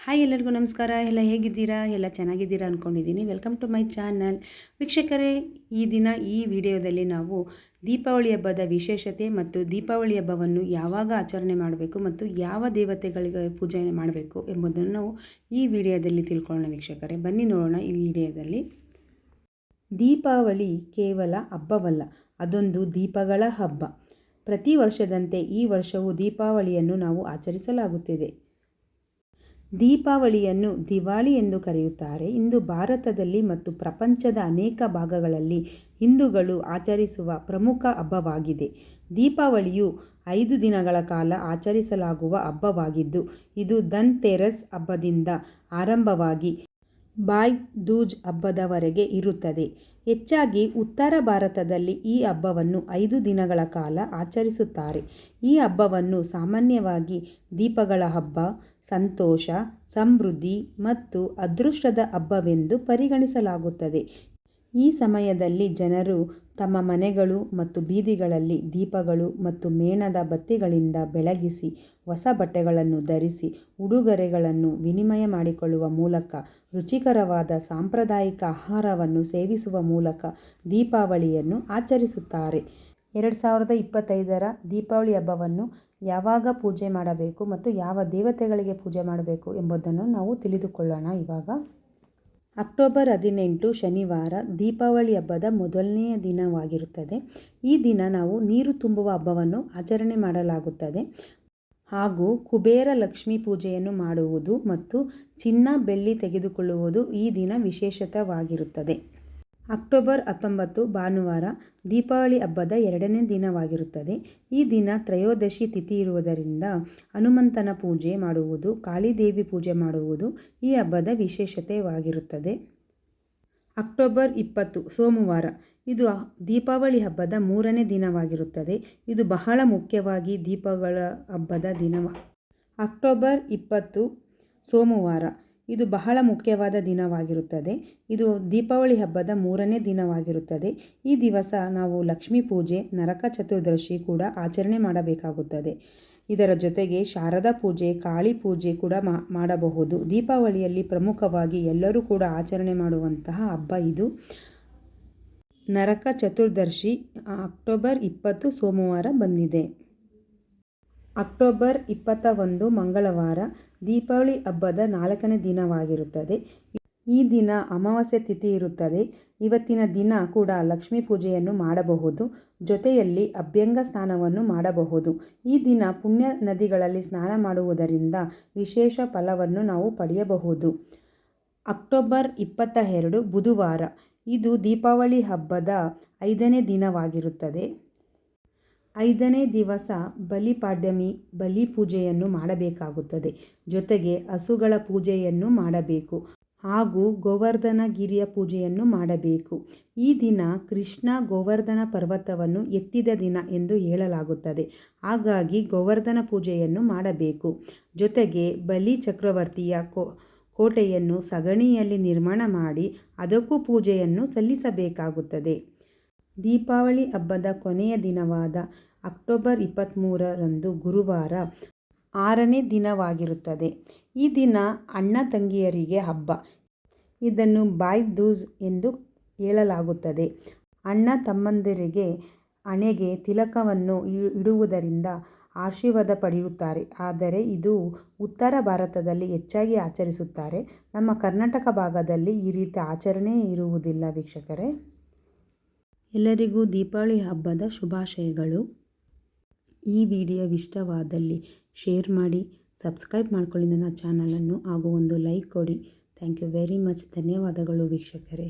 Hi ಎಲ್ಲರಿಗೂ ನಮಸ್ಕಾರ. ಎಲ್ಲ ಹೇಗಿದ್ದೀರಾ? ಎಲ್ಲ ಚೆನ್ನಾಗಿದ್ದೀರಾ ಅಂದ್ಕೊಂಡಿದ್ದೀನಿ. Welcome to my channel. ವೀಕ್ಷಕರೇ, ಈ ದಿನ ಈ ವಿಡಿಯೋದಲ್ಲಿ ನಾವು ದೀಪಾವಳಿ ಹಬ್ಬದ ವಿಶೇಷತೆ ಮತ್ತು ದೀಪಾವಳಿ ಹಬ್ಬವನ್ನು ಯಾವಾಗ ಆಚರಣೆ ಮಾಡಬೇಕು ಮತ್ತು ಯಾವ ದೇವತೆಗಳಿಗೆ ಪೂಜೆ ಮಾಡಬೇಕು ಎಂಬುದನ್ನು ನಾವು ಈ ವಿಡಿಯೋದಲ್ಲಿ ತಿಳ್ಕೊಳ್ಳೋಣ. ವೀಕ್ಷಕರೇ, ಬನ್ನಿ ನೋಡೋಣ ಈ ವಿಡಿಯೋದಲ್ಲಿ. ದೀಪಾವಳಿ ಕೇವಲ ಹಬ್ಬವಲ್ಲ, ಅದೊಂದು ದೀಪಗಳ ಹಬ್ಬ. ಪ್ರತಿ ವರ್ಷದಂತೆ ಈ ವರ್ಷವೂ ದೀಪಾವಳಿಯನ್ನು ನಾವು ಆಚರಿಸಲಾಗುತ್ತಿದೆ. ದೀಪಾವಳಿಯನ್ನು ದಿವಾಳಿ ಎಂದು ಕರೆಯುತ್ತಾರೆ. ಇಂದು ಭಾರತದಲ್ಲಿ ಮತ್ತು ಪ್ರಪಂಚದ ಅನೇಕ ಭಾಗಗಳಲ್ಲಿ ಹಿಂದೂಗಳು ಆಚರಿಸುವ ಪ್ರಮುಖ ಹಬ್ಬವಾಗಿದೆ. ದೀಪಾವಳಿಯು 5 ದಿನಗಳ ಕಾಲ ಆಚರಿಸಲಾಗುವ ಹಬ್ಬವಾಗಿದ್ದು, ಇದು ಧನ್ತೆರಸ್ ಹಬ್ಬದಿಂದ ಆರಂಭವಾಗಿ ಭಾಯ್ ದೂಜ್ ಹಬ್ಬದವರೆಗೆ ಇರುತ್ತದೆ. ಹೆಚ್ಚಾಗಿ ಉತ್ತರ ಭಾರತದಲ್ಲಿ ಈ ಹಬ್ಬವನ್ನು 5 ದಿನಗಳ ಕಾಲ ಆಚರಿಸುತ್ತಾರೆ. ಈ ಹಬ್ಬವನ್ನು ಸಾಮಾನ್ಯವಾಗಿ ದೀಪಗಳ ಹಬ್ಬ, ಸಂತೋಷ, ಸಮೃದ್ಧಿ ಮತ್ತು ಅದೃಷ್ಟದ ಹಬ್ಬವೆಂದು ಪರಿಗಣಿಸಲಾಗುತ್ತದೆ. ಈ ಸಮಯದಲ್ಲಿ ಜನರು ತಮ್ಮ ಮನೆಗಳು ಮತ್ತು ಬೀದಿಗಳಲ್ಲಿ ದೀಪಗಳು ಮತ್ತು ಮೇಣದ ಬತ್ತಿಗಳಿಂದ ಬೆಳಗಿಸಿ, ಹೊಸ ಬಟ್ಟೆಗಳನ್ನು ಧರಿಸಿ, ಉಡುಗೊರೆಗಳನ್ನು ವಿನಿಮಯ ಮಾಡಿಕೊಳ್ಳುವ ಮೂಲಕ, ರುಚಿಕರವಾದ ಸಾಂಪ್ರದಾಯಿಕ ಆಹಾರವನ್ನು ಸೇವಿಸುವ ಮೂಲಕ ದೀಪಾವಳಿಯನ್ನು ಆಚರಿಸುತ್ತಾರೆ. 2025ರ ದೀಪಾವಳಿ ಹಬ್ಬವನ್ನು ಯಾವಾಗ ಪೂಜೆ ಮಾಡಬೇಕು ಮತ್ತು ಯಾವ ದೇವತೆಗಳಿಗೆ ಪೂಜೆ ಮಾಡಬೇಕು ಎಂಬುದನ್ನು ನಾವು ತಿಳಿದುಕೊಳ್ಳೋಣ. ಇವಾಗ ಅಕ್ಟೋಬರ್ 18 ಶನಿವಾರ ದೀಪಾವಳಿ ಹಬ್ಬದ ಮೊದಲನೆಯ ದಿನವಾಗಿರುತ್ತದೆ. ಈ ದಿನ ನಾವು ನೀರು ತುಂಬುವ ಹಬ್ಬವನ್ನು ಆಚರಣೆ ಮಾಡಲಾಗುತ್ತದೆ ಹಾಗೂ ಕುಬೇರ ಲಕ್ಷ್ಮಿ ಪೂಜೆಯನ್ನು ಮಾಡುವುದು ಮತ್ತು ಚಿನ್ನ ಬೆಳ್ಳಿ ತೆಗೆದುಕೊಳ್ಳುವುದು ಈ ದಿನ ವಿಶೇಷವಾಗಿರುತ್ತದೆ. ಅಕ್ಟೋಬರ್ 19 ಭಾನುವಾರ ದೀಪಾವಳಿ ಹಬ್ಬದ 2ನೇ ದಿನವಾಗಿರುತ್ತದೆ. ಈ ದಿನ ತ್ರಯೋದಶಿ ತಿಥಿ ಇರುವುದರಿಂದ ಹನುಮಂತನ ಪೂಜೆ ಮಾಡುವುದು, ಕಾಳಿದೇವಿ ಪೂಜೆ ಮಾಡುವುದು ಈ ಹಬ್ಬದ ವಿಶೇಷತೆಯಾಗಿರುತ್ತದೆ. ಅಕ್ಟೋಬರ್ 20 ಸೋಮವಾರ ಇದು ದೀಪಾವಳಿ ಹಬ್ಬದ 3ನೇ ದಿನವಾಗಿರುತ್ತದೆ. ಇದು ಬಹಳ ಮುಖ್ಯವಾಗಿ ದೀಪಗಳ ಹಬ್ಬದ ಅಕ್ಟೋಬರ್ 20 ಸೋಮವಾರ ಇದು ಬಹಳ ಮುಖ್ಯವಾದ ದಿನವಾಗಿರುತ್ತದೆ. ಇದು ದೀಪಾವಳಿ ಹಬ್ಬದ 3ನೇ ದಿನವಾಗಿರುತ್ತದೆ. ಈ ದಿವಸ ನಾವು ಲಕ್ಷ್ಮೀ ಪೂಜೆ, ನರಕ ಚತುರ್ದಶಿ ಕೂಡ ಆಚರಣೆ ಮಾಡಬೇಕಾಗುತ್ತದೆ. ಇದರ ಜೊತೆಗೆ ಶಾರದಾ ಪೂಜೆ, ಕಾಳಿ ಪೂಜೆ ಕೂಡ ಮಾಡಬಹುದು. ದೀಪಾವಳಿಯಲ್ಲಿ ಪ್ರಮುಖವಾಗಿ ಎಲ್ಲರೂ ಕೂಡ ಆಚರಣೆ ಮಾಡುವಂತಹ ಹಬ್ಬ ಇದು. ನರಕ ಚತುರ್ದಶಿ ಅಕ್ಟೋಬರ್ 20 ಸೋಮವಾರ ಬಂದಿದೆ. ಅಕ್ಟೋಬರ್ 21 ಮಂಗಳವಾರ ದೀಪಾವಳಿ ಹಬ್ಬದ 4ನೇ ದಿನವಾಗಿರುತ್ತದೆ. ಈ ದಿನ ಅಮಾವಾಸ್ಯೆ ತಿಥಿ ಇರುತ್ತದೆ. ಇವತ್ತಿನ ದಿನ ಕೂಡ ಲಕ್ಷ್ಮೀ ಪೂಜೆಯನ್ನು ಮಾಡಬಹುದು. ಜೊತೆಯಲ್ಲಿ ಅಭ್ಯಂಗ ಸ್ನಾನವನ್ನು ಮಾಡಬಹುದು. ಈ ದಿನ ಪುಣ್ಯ ನದಿಗಳಲ್ಲಿ ಸ್ನಾನ ಮಾಡುವುದರಿಂದ ವಿಶೇಷ ಫಲವನ್ನು ನಾವು ಪಡೆಯಬಹುದು. ಅಕ್ಟೋಬರ್ 22 ಬುಧವಾರ ಇದು ದೀಪಾವಳಿ ಹಬ್ಬದ 5ನೇ ದಿನವಾಗಿರುತ್ತದೆ. 5ನೇ ದಿವಸ ಬಲಿಪಾಡ್ಯಮಿ ಬಲಿ ಪೂಜೆಯನ್ನು ಮಾಡಬೇಕಾಗುತ್ತದೆ. ಜೊತೆಗೆ ಹಸುಗಳ ಪೂಜೆಯನ್ನು ಮಾಡಬೇಕು ಹಾಗೂ ಗೋವರ್ಧನ ಗಿರಿಯ ಪೂಜೆಯನ್ನು ಮಾಡಬೇಕು. ಈ ದಿನ ಕೃಷ್ಣ ಗೋವರ್ಧನ ಪರ್ವತವನ್ನು ಎತ್ತಿದ ದಿನ ಎಂದು ಹೇಳಲಾಗುತ್ತದೆ. ಹಾಗಾಗಿ ಗೋವರ್ಧನ ಪೂಜೆಯನ್ನು ಮಾಡಬೇಕು. ಜೊತೆಗೆ ಬಲಿ ಚಕ್ರವರ್ತಿಯ ಕೋಟೆಯನ್ನು ಸಗಣಿಯಲ್ಲಿ ನಿರ್ಮಾಣ ಮಾಡಿ ಅದಕ್ಕೂ ಪೂಜೆಯನ್ನು ಸಲ್ಲಿಸಬೇಕಾಗುತ್ತದೆ. ದೀಪಾವಳಿ ಹಬ್ಬದ ಕೊನೆಯ ದಿನವಾದ ಅಕ್ಟೋಬರ್ 23ರಂದು ಗುರುವಾರ 6ನೇ ದಿನವಾಗಿರುತ್ತದೆ. ಈ ದಿನ ಅಣ್ಣ ತಂಗಿಯರಿಗೆ ಹಬ್ಬ. ಇದನ್ನು ಭಾಯ್ ದೂಜ್ ಎಂದು ಹೇಳಲಾಗುತ್ತದೆ. ಅಣ್ಣ ತಮ್ಮಂದಿರಿಗೆ ಹಣೆಗೆ ತಿಲಕವನ್ನು ಇಡುವುದರಿಂದ ಆಶೀರ್ವಾದ ಪಡೆಯುತ್ತಾರೆ. ಆದರೆ ಇದು ಉತ್ತರ ಭಾರತದಲ್ಲಿ ಹೆಚ್ಚಾಗಿ ಆಚರಿಸುತ್ತಾರೆ. ನಮ್ಮ ಕರ್ನಾಟಕ ಭಾಗದಲ್ಲಿ ಈ ರೀತಿ ಆಚರಣೆ ಇರುವುದಿಲ್ಲ. ವೀಕ್ಷಕರೇ, ಎಲ್ಲರಿಗೂ ದೀಪಾವಳಿ ಹಬ್ಬದ ಶುಭಾಶಯಗಳು. ಈ ವಿಡಿಯೋ ಇಷ್ಟವಾದಲ್ಲಿ ಶೇರ್ ಮಾಡಿ, ಸಬ್ಸ್ಕ್ರೈಬ್ ಮಾಡ್ಕೊಳ್ಳಿ ನನ್ನ ಚಾನಲನ್ನು ಹಾಗೂ ಒಂದು ಲೈಕ್ ಕೊಡಿ. Thank you very much. ಧನ್ಯವಾದಗಳು ವೀಕ್ಷಕರೇ.